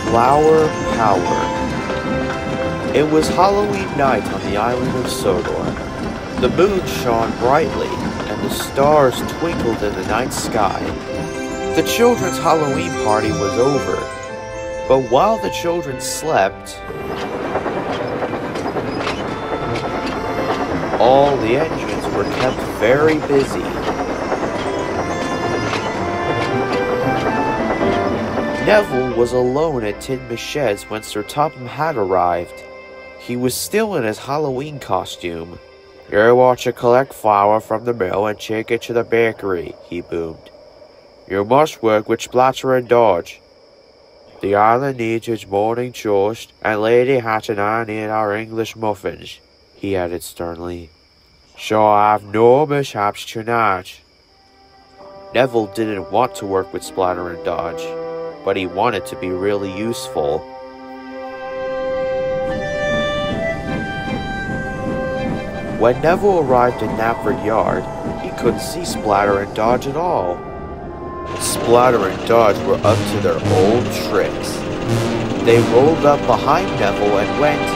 Flower Power. It was Halloween night on the island of Sodor. The moon shone brightly, and the stars twinkled in the night sky. The children's Halloween party was over, but while the children slept, all the engines were kept very busy. Neville was alone at Tin Michette's when Sir Topham Hatt arrived. He was still in his Halloween costume. "You want to collect flour from the mill and take it to the bakery," he boomed. "You must work with Splatter and Dodge. The island needs its morning toast, and Lady Hat and I need our English muffins," he added sternly. "So I have no mishaps tonight." Neville didn't want to work with Splatter and Dodge, but he wanted to be really useful. When Neville arrived in Knapford Yard, he couldn't see Splatter and Dodge at all. Splatter and Dodge were up to their old tricks. They rolled up behind Neville and went,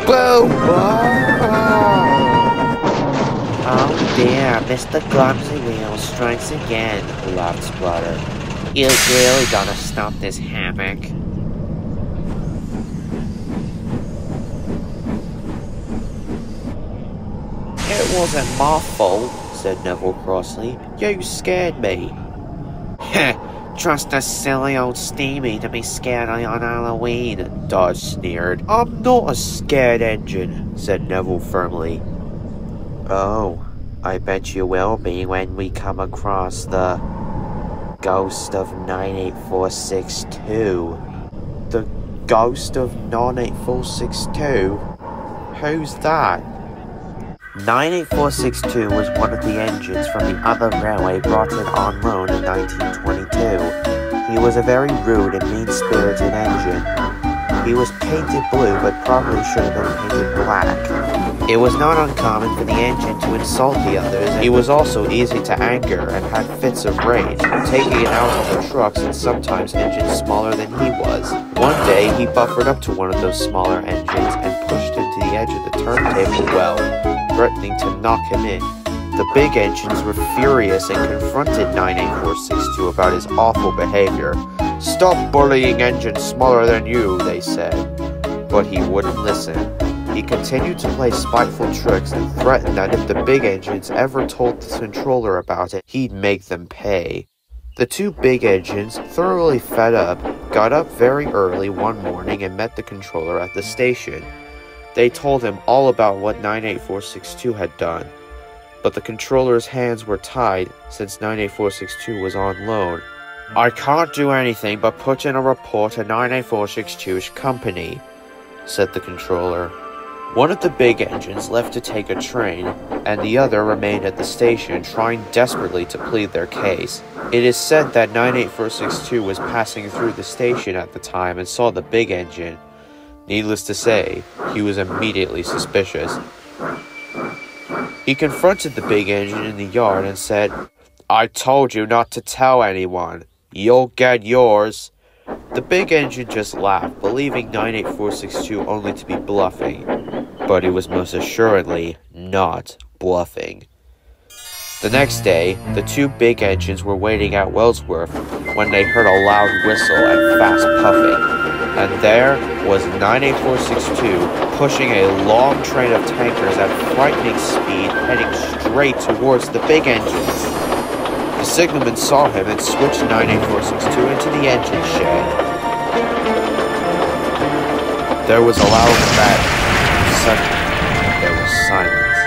"Boom! Oh dear, Mr. Clumsy Wheel strikes again," laughed Splatter. "You really gotta stop this havoc." "It wasn't my fault," said Neville crossly. "You scared me." "Heh, trust a silly old steamy to be scared on Halloween," Dodge sneered. "I'm not a scared engine," said Neville firmly. "Oh, I bet you will be when we come across the ghost of 98462. The ghost of 98462? Who's that?" 98462 was one of the engines from the other railway brought in on loan in 1922. He was a very rude and mean-spirited engine. He was painted blue, but probably should have been painted black. It was not uncommon for the engine to insult the others, and he was also easy to anger and had fits of rage, taking it out on the trucks and sometimes engines smaller than he was. One day, he buffered up to one of those smaller engines and pushed him to the edge of the turntable well, threatening to knock him in. The big engines were furious and confronted 98462 about his awful behavior. "Stop bullying engines smaller than you," they said. But he wouldn't listen. He continued to play spiteful tricks and threatened that if the big engines ever told the controller about it, he'd make them pay. The two big engines, thoroughly fed up, got up very early one morning and met the controller at the station. They told him all about what 98462 had done, but the controller's hands were tied since 98462 was on loan. "I can't do anything but put in a report to 98462's company," said the controller. One of the big engines left to take a train, and the other remained at the station trying desperately to plead their case. It is said that 98462 was passing through the station at the time and saw the big engine. Needless to say, he was immediately suspicious. He confronted the big engine in the yard and said, "I told you not to tell anyone. You'll get yours." The big engine just laughed, believing 98462 only to be bluffing. But he was most assuredly not bluffing. The next day, the two big engines were waiting at Wellsworth when they heard a loud whistle and fast puffing. And there was 98462 pushing a long train of tankers at frightening speed, heading straight towards the big engines. The signalman saw him and switched 98462 into the engine shed. There was a loud bang. Suddenly, there was silence.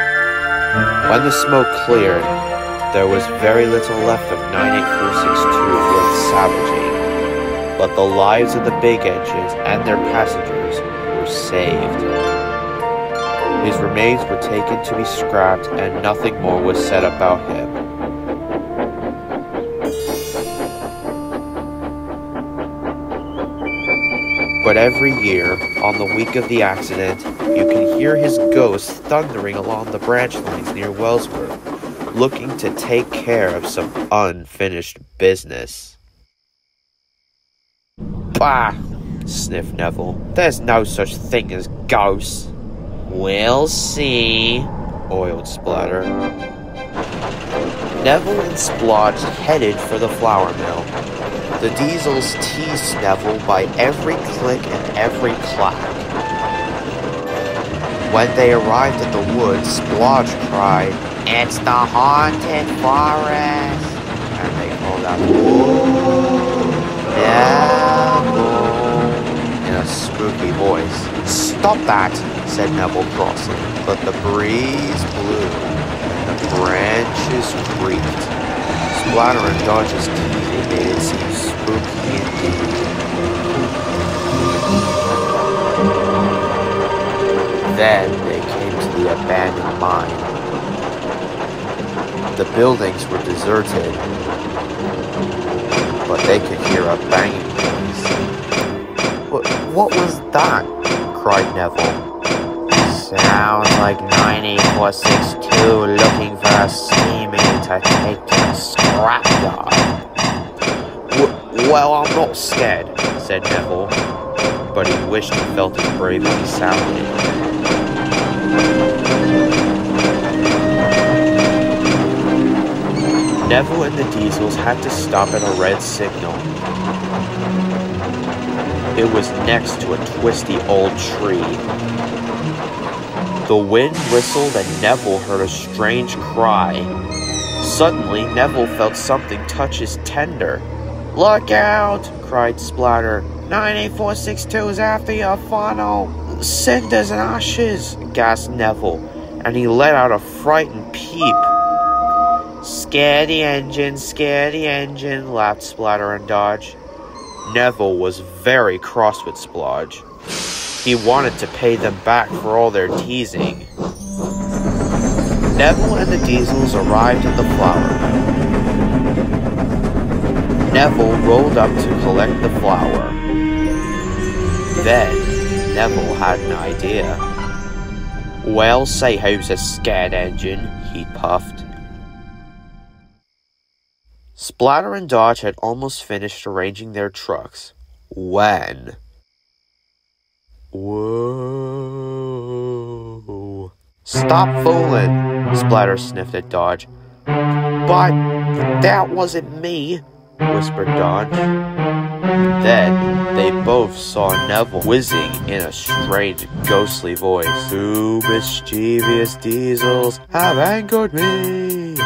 When the smoke cleared, there was very little left of 98462 worth salvaging, but the lives of the big engines and their passengers were saved. His remains were taken to be scrapped, and nothing more was said about him. But every year, on the week of the accident, you can hear his ghost thundering along the branch lines near Wellsworth, looking to take care of some unfinished business. Bah! Sniffed Neville. There's no such thing as ghosts. We'll see, oiled Splatter. Neville and Splodge headed for the flour mill. The Diesels teased Neville by every click and every clack. When they arrived at the woods, Splodge cried, "It's the haunted forest!" And they called out, "Whoa, Neville," in a spooky voice. "Stop that," said Neville crossly, but the breeze blew and the branches creaked. Splatter and Dodge's teasing made it seem spooky indeed. Then they came to the abandoned mine. The buildings were deserted, but they could hear a banging noise. What was that?" cried Neville. "Sounds like 98462 looking for a steaming to take to the scrapyard." Well, I'm not scared," said Neville, but he wished he felt as brave as he sounded. Neville and the Diesels had to stop at a red signal. It was next to a twisty old tree. The wind whistled and Neville heard a strange cry. Suddenly, Neville felt something touch his tender. "Look out!" cried Splatter. 98462 is after your funnel. "Cinders and ashes," gasped Neville, and he let out a frightened peep. Scare the engine, laughed Splatter and Dodge. Neville was very cross with Splodge. He wanted to pay them back for all their teasing. Neville and the Diesels arrived at the flour mill. Neville rolled up to collect the flour. Then, Neville had an idea. "Well, say who's a scared engine," he puffed. Splatter and Dodge had almost finished arranging their trucks when... Whoa. "Stop fooling," Splatter sniffed at Dodge. "But that wasn't me," whispered Dodge. Then they both saw Neville whizzing in a strange, ghostly voice. "Two mischievous Diesels have angered me.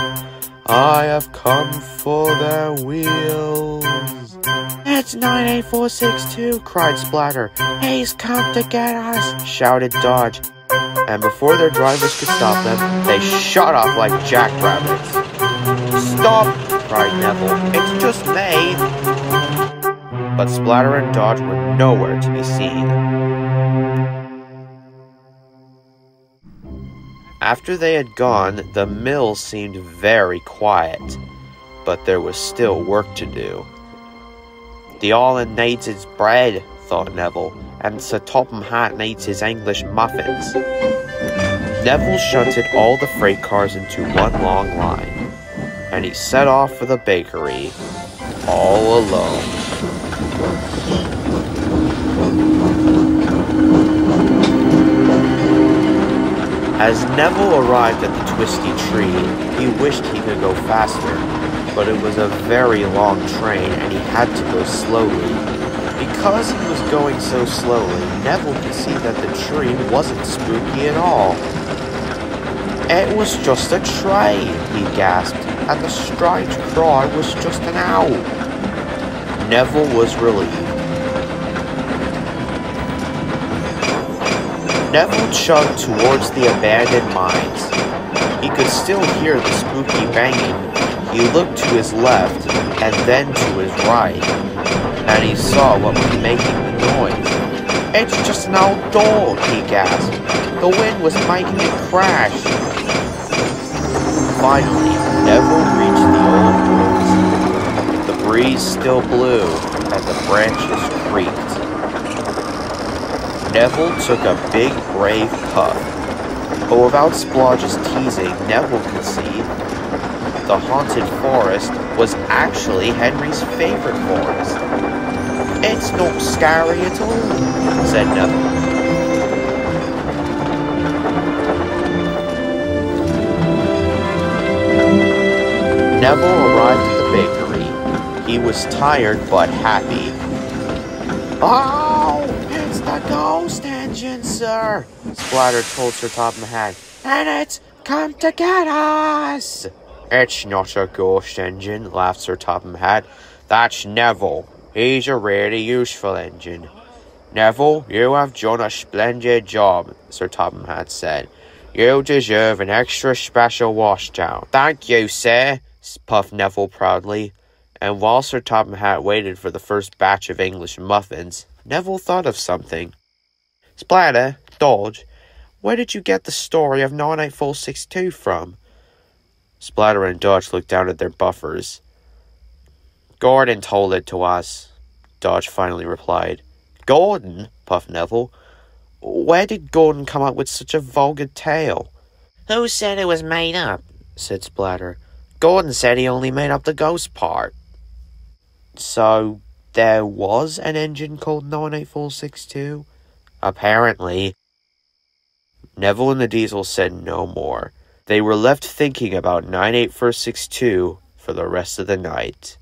I have come for their wheels." "It's 98462, cried Splatter. "He's come to get us," shouted Dodge. And before their drivers could stop them, they shot off like jackrabbits. "Stop!" cried Neville. "It's just me." But Splatter and Dodge were nowhere to be seen. After they had gone, the mill seemed very quiet, but there was still work to do. "The Island needs its bread," thought Neville, "and Sir Topham Hatt needs his English muffins." Neville shunted all the freight cars into one long line, and he set off for the bakery, all alone. As Neville arrived at the twisty tree, he wished he could go faster, but it was a very long train and he had to go slowly. Because he was going so slowly, Neville could see that the tree wasn't spooky at all. "It was just a train," he gasped, "and the strange cry was just an owl." Neville was relieved. Neville chugged towards the abandoned mines. He could still hear the spooky banging. He looked to his left and then to his right, and he saw what was making the noise. "It's just an old door," he gasped. "The wind was making it crash." Finally, Neville reached the old woods. The breeze still blew, and the branches creaked. Neville took a big, brave puff, but without Splodge's teasing, Neville could see the haunted forest was actually Henry's favorite forest. It's not scary at all, said Neville. Neville arrived at the bakery. He was tired but happy. Oh, it's the ghost engine, sir, Splatter told Sir Topham Hatt. And it's come to get us. It's not a ghost engine, laughed Sir Topham Hatt. That's Neville. He's a really useful engine. Neville, you have done a splendid job, Sir Topham Hatt said. You deserve an extra special washdown. Thank you, sir, puffed Neville proudly. And while Sir Topham Hatt waited for the first batch of English muffins, Neville thought of something. Splatter, Dodge, where did you get the story of 98462 from? Splatter and Dodge looked down at their buffers. Gordon told it to us, Dodge finally replied. Gordon? Puffed Neville. Where did Gordon come up with such a vulgar tale? Who said it was made up? Said Splatter. Gordon said he only made up the ghost part. So, there was an engine called 98462? Apparently. Neville and the Diesel said no more. They were left thinking about 98462 for the rest of the night.